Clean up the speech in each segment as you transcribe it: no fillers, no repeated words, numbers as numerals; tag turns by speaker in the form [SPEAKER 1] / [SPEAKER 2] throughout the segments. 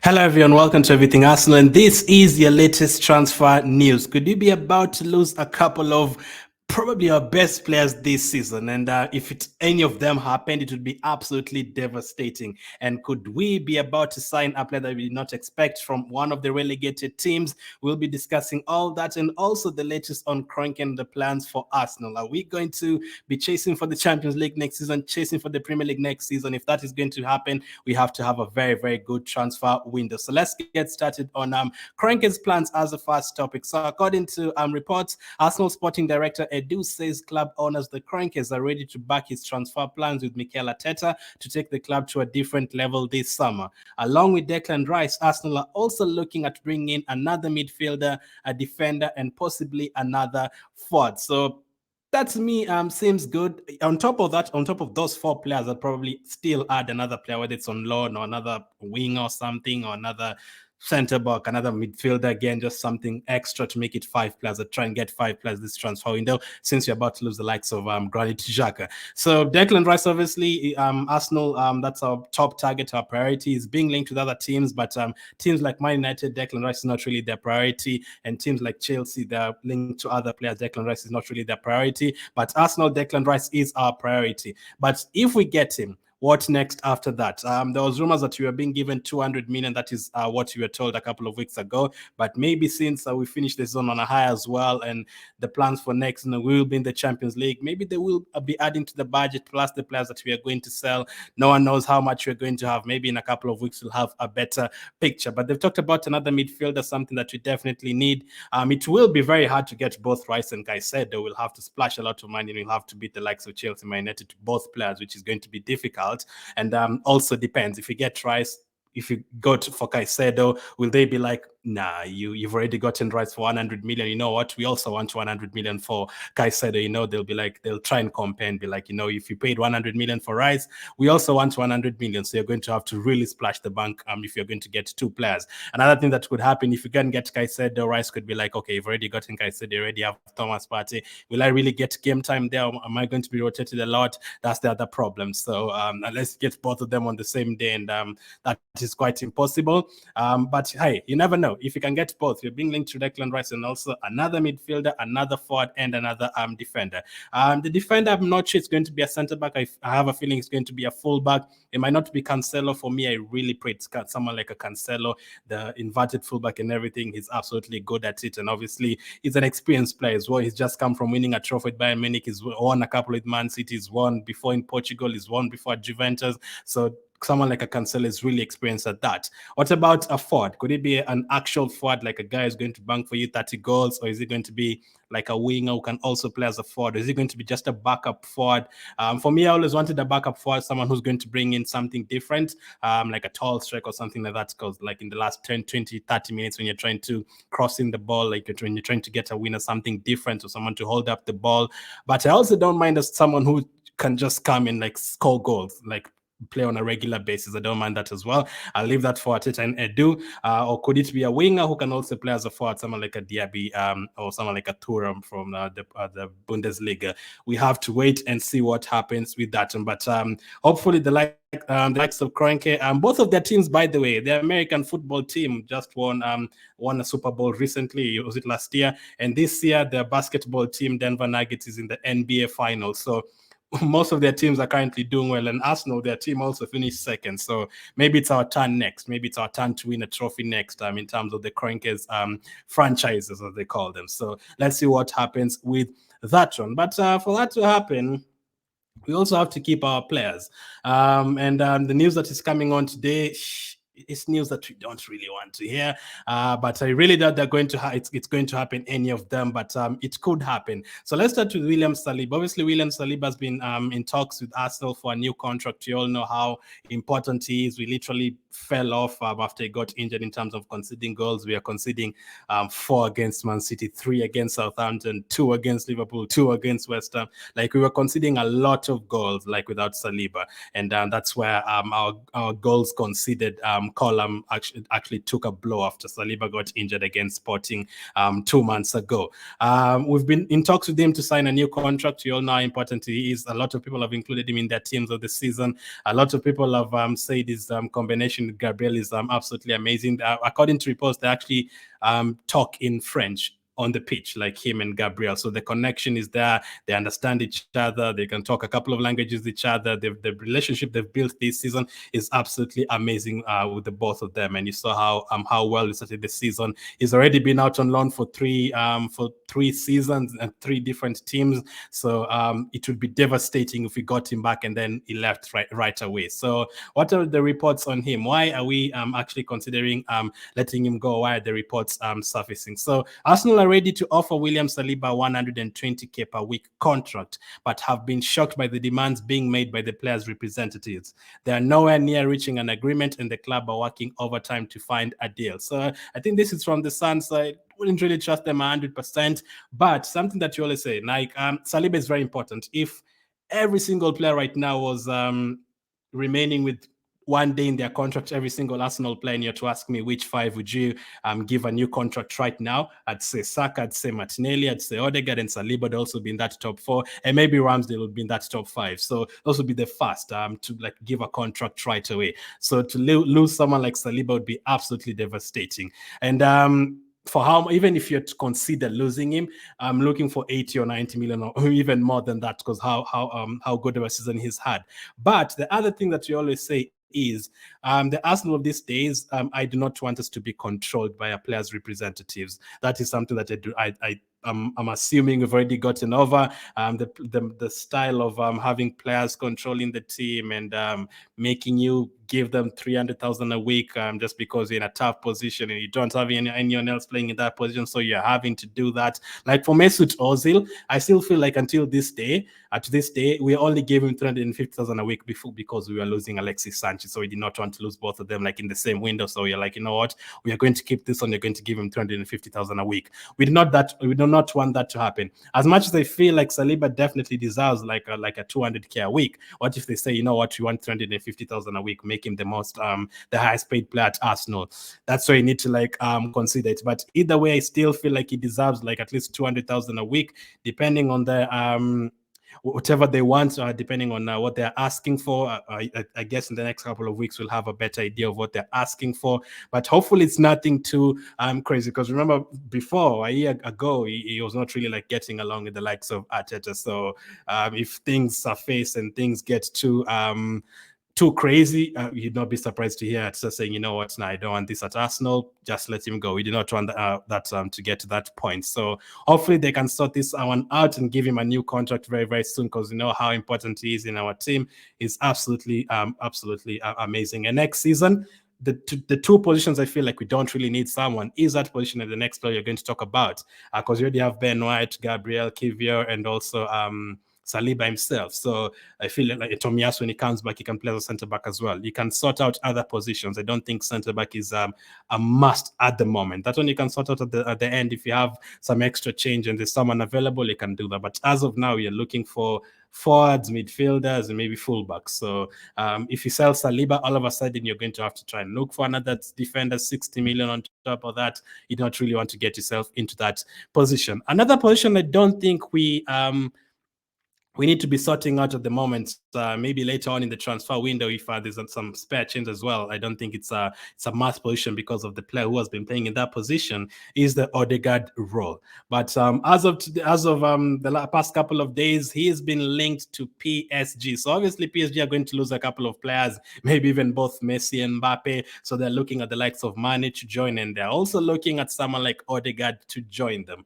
[SPEAKER 1] Hello everyone, welcome to Everything Arsenal, and this is your latest transfer news. Could you be about to lose a couple of probably our best players this season? And if any of them happened, it would be absolutely devastating. And could we be about to sign a player that we did not expect from one of the relegated teams? We'll be discussing all that and also the latest on Kroenke and the plans for Arsenal. Are we going to be chasing for the Champions League next season, chasing for the Premier League next season? If that is going to happen, we have to have a very, very good transfer window. So let's get started on Kroenke's plans as the first topic. So according to reports, Arsenal sporting director Edu says club owners the Kroenkes are ready to back his transfer plans with Mikel Arteta to take the club to a different level this summer. Along with Declan Rice, Arsenal are also looking at bringing in another midfielder, a defender, and possibly another forward. So that to me seems good. On top of that, on top of those four players, I'd probably still add another player, whether it's on loan or another wing or something, or another center back, another midfielder, again, just something extra to make it five players. Try and get five players this transfer window, since you're about to lose the likes of Granit Xhaka. So Declan Rice, obviously, Arsenal, that's our top target, our priority. Is being linked with other teams, but teams like Man United, Declan Rice is not really their priority, and teams like Chelsea, they're linked to other players. Declan Rice is not really their priority, but Arsenal, Declan Rice is our priority. But if we get him, what next after that? There was rumors that we were being given 200 million. That is what we were told a couple of weeks ago. But maybe since we finished the season on a high as well, and the plans for next, we will be in the Champions League. Maybe they will be adding to the budget plus the players that we are going to sell. No one knows how much we're going to have. Maybe in a couple of weeks we'll have a better picture. But they've talked about another midfielder, something that we definitely need. It will be very hard to get both Rice and Caicedo. We'll have to splash a lot of money, and we'll have to beat the likes of Chelsea, Man United to both players, which is going to be difficult. And also depends, if you get Rice, if you go for Caicedo, will they be like, nah, you've already gotten Rice for 100 million. You know what? We also want 100 million for Caicedo. They'll be like, they'll try and compare and be like, if you paid 100 million for Rice, we also want 100 million. So you're going to have to really splash the bank if you're going to get two players. Another thing that could happen, if you can get Caicedo, Rice could be like, okay, you've already gotten Caicedo, you already have Thomas Partey. Will I really get game time there? Am I going to be rotated a lot? That's the other problem. So let's get both of them on the same day, and that is quite impossible. But hey, you never know. If you can get both, you're being linked to Declan Rice and also another midfielder, another forward, and another defender. The defender, I'm not sure it's going to be a centre back. I have a feeling it's going to be a full back. It might not be Cancelo. For me, I really pray it's someone like a Cancelo, the inverted fullback and everything. He's absolutely good at it, and obviously he's an experienced player as well. He's just come from winning a trophy at Bayern Munich. He's won a couple with Man City. He's won before in Portugal. He's won before at Juventus. So someone like a Cancelo is really experienced at that. What about a forward? Could it be an actual forward, like a guy who's going to bank for you 30 goals, or is it going to be like a winger who can also play as a forward? Or is it going to be just a backup forward? For me, I always wanted a backup forward, someone who's going to bring in something different, like a tall strike or something like that, because like in the last 10, 20, 30 minutes when you're trying to cross in the ball, like when you're trying to get a winner, something different, or someone to hold up the ball. But I also don't mind as someone who can just come and like score goals, like play on a regular basis. I don't mind that as well. I'll leave that for Arteta and Edu. Or could it be a winger who can also play as a forward, someone like a Diaby or someone like a Thuram from the Bundesliga? We have to wait and see what happens with that. But hopefully the likes of Kroenke, both of their teams, by the way, the American football team just won a Super Bowl recently. Was it last year? And this year, the basketball team, Denver Nuggets, is in the NBA Finals. So most of their teams are currently doing well, and Arsenal, their team also finished second. So maybe it's our turn next. Maybe it's our turn to win a trophy next in terms of the Kroenke's franchises, as they call them. So let's see what happens with that one. But for that to happen, we also have to keep our players. And the news that is coming on today, it's news that we don't really want to hear, but I really doubt they're going to it's going to happen, any of them, but it could happen. So let's start with William Saliba. Obviously, William Saliba has been in talks with Arsenal for a new contract. You all know how important he is. We literally fell off after he got injured in terms of conceding goals. We are conceding 4 against Man City, 3 against Southampton, 2 against Liverpool, 2 against West Ham. Like, we were conceding a lot of goals, like, without Saliba, and that's where our goals conceded column actually took a blow after Saliba got injured against Sporting 2 months ago. We've been in talks with him to sign a new contract. You all know how important he is. A lot of people have included him in their teams of the season. A lot of people have said his combination with Gabriel is absolutely amazing. According to reports, they actually talk in French on the pitch, like him and Gabriel. So the connection is there. They understand each other. They can talk a couple of languages with each other. The relationship they've built this season is absolutely amazing with the both of them. And you saw how well he started the season. He's already been out on loan for three seasons and 3 different teams. So it would be devastating if we got him back and then he left right away. So what are the reports on him? Why are we actually considering letting him go? Why are the reports surfacing? So Arsenal are ready to offer William Saliba 120k per week contract, but have been shocked by the demands being made by the players' representatives. They are nowhere near reaching an agreement, and the club are working overtime to find a deal. So I think this is from the Sun side. Wouldn't really trust them 100%, but something that you always say, like Saliba is very important. If every single player right now was remaining with 1 day in their contract, every single Arsenal player, and you're to ask me which 5 would you give a new contract right now, I'd say Saka, I'd say Martinelli, I'd say Odegaard and Saliba would also be in that top 4, and maybe Ramsdale would be in that top 5. So those would be the first to like give a contract right away. So to lose someone like Saliba would be absolutely devastating. And for how, even if you're to consider losing him, I'm looking for 80 or 90 million or even more than that, because how good of a season he's had. But the other thing that we always say is the Arsenal of these days, I do not want us to be controlled by our players' representatives. That is something that I'm assuming we've already gotten over. The style of having players controlling the team and making you give them 300,000 a week just because you're in a tough position and you don't have anyone else playing in that position, so you're having to do that. Like for Mesut Ozil, I still feel like until this day, we only gave him 350,000 a week before, because we were losing Alexis Sanchez, so we did not want to lose both of them like in the same window. So you're like, you know what, we are going to keep this one. You're going to give him 350,000 a week. We do not want that to happen. As much as I feel like Saliba definitely deserves like a 200k a week, what if they say, you know what, we want 350,000 a week, make him the highest paid player at Arsenal? That's why you need to like consider it. But either way, I still feel like he deserves like at least 200,000 a week, depending on the whatever they want, depending on what they're asking for. I guess in the next couple of weeks we'll have a better idea of what they're asking for, but hopefully it's nothing too crazy, because remember before, a year ago, he was not really like getting along with the likes of Arteta. So if things surface and things get too crazy, you'd not be surprised to hear Arteta saying, you know what, no, I don't want this at Arsenal, just let him go. We do not want that to get to that point. So hopefully they can sort this one out and give him a new contract very, very soon, because you know how important he is in our team. Is absolutely amazing. And next season, the 2 positions I feel like we don't really need someone is that position and the next player you're going to talk about, because you already have Ben White, Gabriel, Kivior, and also Saliba himself. So I feel like Tomiyasu, when he comes back, he can play as a centre-back as well. You can sort out other positions. I don't think centre-back is a must at the moment. That one you can sort out at the end. If you have some extra change and there's someone available, you can do that. But as of now, you're looking for forwards, midfielders, and maybe fullbacks. So if you sell Saliba, all of a sudden you're going to have to try and look for another defender, 60 million on top of that. You don't really want to get yourself into that position. Another position I don't think we need to be sorting out at the moment, maybe later on in the transfer window, if there's some spare change as well. I don't think it's a must position, because of the player who has been playing in that position, is the Odegaard role. But as of the past couple of days, he has been linked to PSG. So obviously PSG are going to lose a couple of players, maybe even both Messi and Mbappe. So they're looking at the likes of Mane to join, and they're also looking at someone like Odegaard to join them.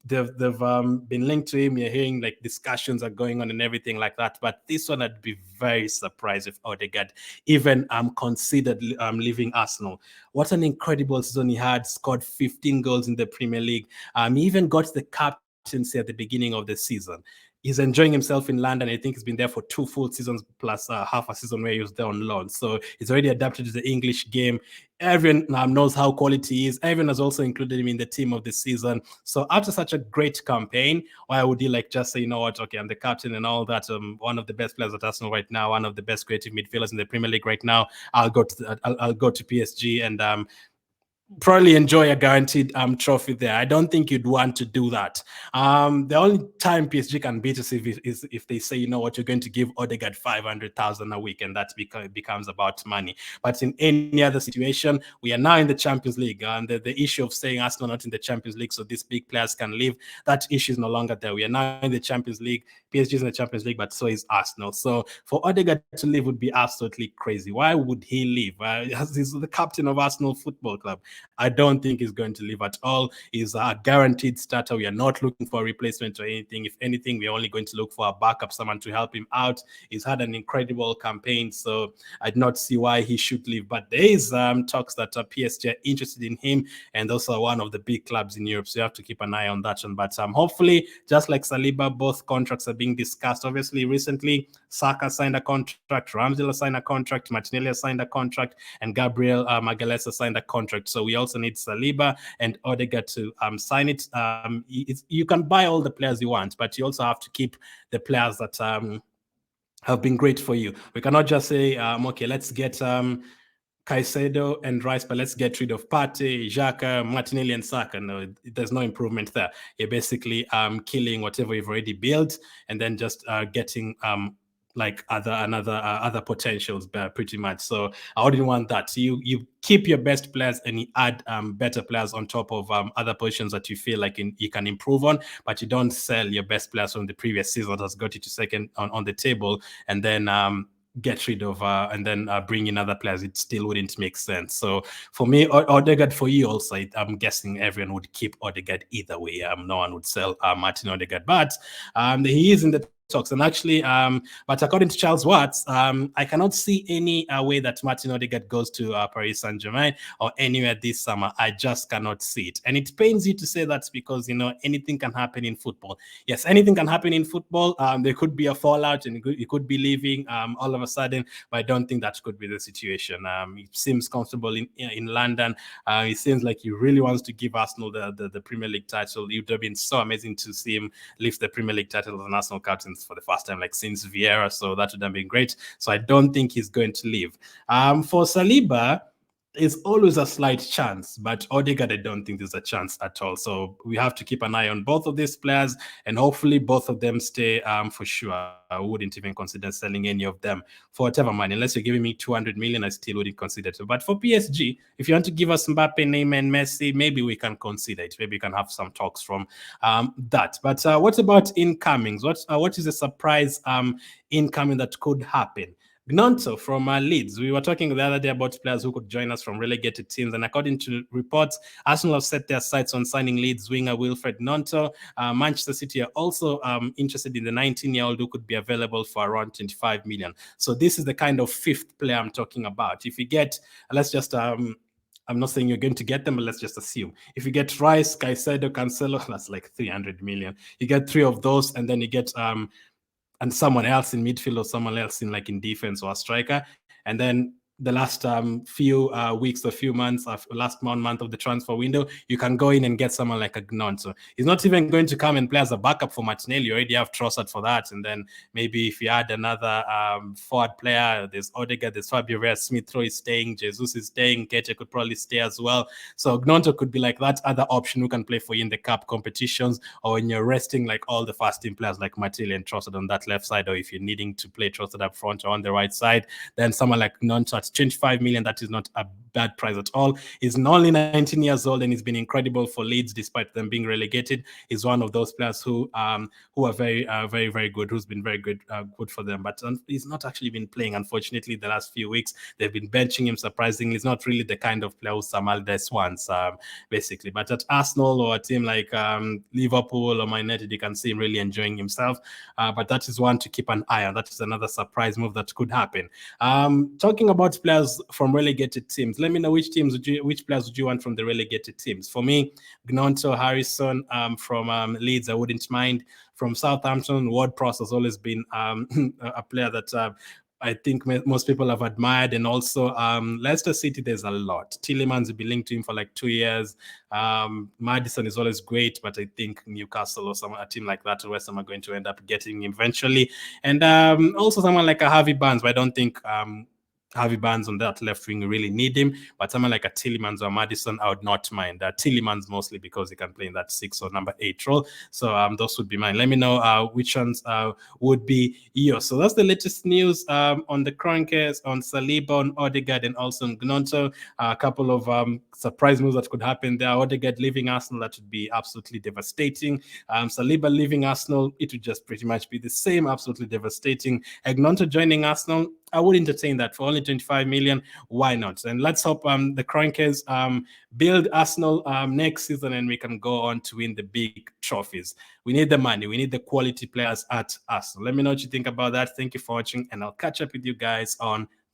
[SPEAKER 1] They've been linked to him. You're hearing like discussions are going on and everything like that. But this one, I'd be very surprised if Odegaard even considered leaving Arsenal. What an incredible season he had! Scored 15 goals in the Premier League. He even got the captaincy at the beginning of the season. he's enjoying himself in London. I think he's been there for 2 full seasons plus half a season where he was there on loan. So he's already adapted to the English game. Everyone knows how quality he is. Everyone has also included him in the team of the season. So after such a great campaign, why would he like just say, you know what, okay, I'm the captain and all that. One of the best players at Arsenal right now, one of the best creative midfielders in the Premier League right now. I'll go to PSG and probably enjoy a guaranteed trophy there. I don't think you'd want to do that. The only time PSG can beat us is if they say, you know what, you're going to give Odegaard 500,000 a week, and that becomes about money. But in any other situation, we are now in the Champions League, and the issue of saying Arsenal not in the Champions League so these big players can leave, that issue is no longer there. We are now in the Champions League. PSG is in the Champions League, but so is Arsenal. So for Odegaard to leave would be absolutely crazy. Why would he leave? He's the captain of Arsenal Football Club. I don't think he's going to leave at all. He's a guaranteed starter. We are not looking for a replacement or anything. If anything, we're only going to look for a backup, someone to help him out. He's had an incredible campaign, so I do not see why he should leave. But there is talks that PSG are interested in him, and also one of the big clubs in Europe, so you have to keep an eye on that one. But hopefully, just like Saliba, both contracts are being discussed. Obviously, recently, Saka signed a contract, Ramsdale signed a contract, Martinelli signed a contract, and Gabriel Magalhaes signed a contract. So we also need Saliba and Odegaard to sign it. You can buy all the players you want, but you also have to keep the players that have been great for you. We cannot just say, okay, let's get Caicedo and Rice, but let's get rid of Partey, Xhaka, Martinelli, and Saka. No, there's no improvement there. You're basically killing whatever you've already built, and then just getting like other potentials, pretty much. So I wouldn't want that. You keep your best players and you add better players on top of other positions that you feel like you can improve on, but you don't sell your best players from the previous season that has got you to second on the table, and then get rid of and then bring in other players. It still wouldn't make sense. So for me, Odegaard, for you also, I'm guessing everyone would keep Odegaard either way. No one would sell Martin Odegaard, but he is in the talks. And actually, but according to Charles Watts, I cannot see any way that Martin Odegaard goes to Paris Saint-Germain or anywhere this summer. I just cannot see it. And it pains you to say that because, you know, anything can happen in football. Yes, anything can happen in football. There could be a fallout and you could be leaving all of a sudden, but I don't think that could be the situation. He seems comfortable in London. It seems like he really wants to give Arsenal the Premier League title. It would have been so amazing to see him lift the Premier League title as an Arsenal captain for the first time, like since Vieira. So that would have been great. So I don't think he's going to leave. For Saliba, it's always a slight chance, but Odegaard, I don't think there's a chance at all. So we have to keep an eye on both of these players, and hopefully both of them stay for sure. I wouldn't even consider selling any of them for whatever money. Unless you're giving me 200 million, I still wouldn't consider it. But for PSG, if you want to give us Mbappe, Neymar, and Messi, maybe we can consider it. Maybe we can have some talks from that. But what about incomings? What is a surprise incoming that could happen? Gnonto from Leeds. We were talking the other day about players who could join us from relegated teams, and according to reports, Arsenal have set their sights on signing Leeds winger Wilfred Gnonto. Manchester City are also interested in the 19-year-old who could be available for around 25 million. So this is the kind of fifth player I'm talking about. If you get, let's just I'm not saying you're going to get them, but let's just assume. If you get Rice, Caicedo, Cancelo, that's like 300 million. You get three of those, and then you get and someone else in midfield or someone else in defense or a striker. And then the last few weeks or few months, last month of the transfer window, you can go in and get someone like a Gnonto. He's not even going to come and play as a backup for Martinelli. You already have Trossard for that. And then maybe if you add another forward player, there's Odegaard, there's Fabio Smith-Rowe is staying, Jesus is staying, Kete could probably stay as well. So Gnonto could be like that other option who can play for you in the cup competitions, or when you're resting like all the first team players like Martinelli and Trossard on that left side, or if you're needing to play Trossard up front or on the right side, then someone like Gnonto at 25 million, that is not a bad price at all. He's only 19 years old and he's been incredible for Leeds despite them being relegated. He's one of those players who are very, very good, who's been very good for them. But he's not actually been playing, unfortunately, the last few weeks. They've been benching him surprisingly. He's not really the kind of player who Sam Allardyce wants, basically. But at Arsenal or a team like Liverpool or Man United, you can see him really enjoying himself. But that is one to keep an eye on. That is another surprise move that could happen. Talking about players from relegated teams, teams. Let me know which players would you want from the relegated teams. For me, Gnonto, Harrison from Leeds, I wouldn't mind. From Southampton, Ward-Prowse has always been a player that I think most people have admired. And also Leicester City, there's a lot. Tielemans will be linked to him for like 2 years. Maddison is always great, but I think Newcastle or a team like that or West Ham are going to end up getting him eventually. And also someone like a Harvey Barnes, but I don't think Harvey Barnes on that left wing really need him, but someone like a Tielemans or Maddison, I would not mind. Tielemans mostly because he can play in that 6 or number 8 role. So those would be mine. Let me know which ones would be yours. So that's the latest news on the Kroenkes, on Saliba, on Odegaard, and also on Gnonto. A couple of surprise moves that could happen there. Odegaard leaving Arsenal, that would be absolutely devastating. Saliba leaving Arsenal, it would just pretty much be the same, absolutely devastating. Gnonto joining Arsenal, I would entertain that for only 25 million. Why not? And let's hope the Kroenkes build Arsenal next season and we can go on to win the big trophies. We need the money. We need the quality players at Arsenal. Let me know what you think about that. Thank you for watching, and I'll catch up with you guys on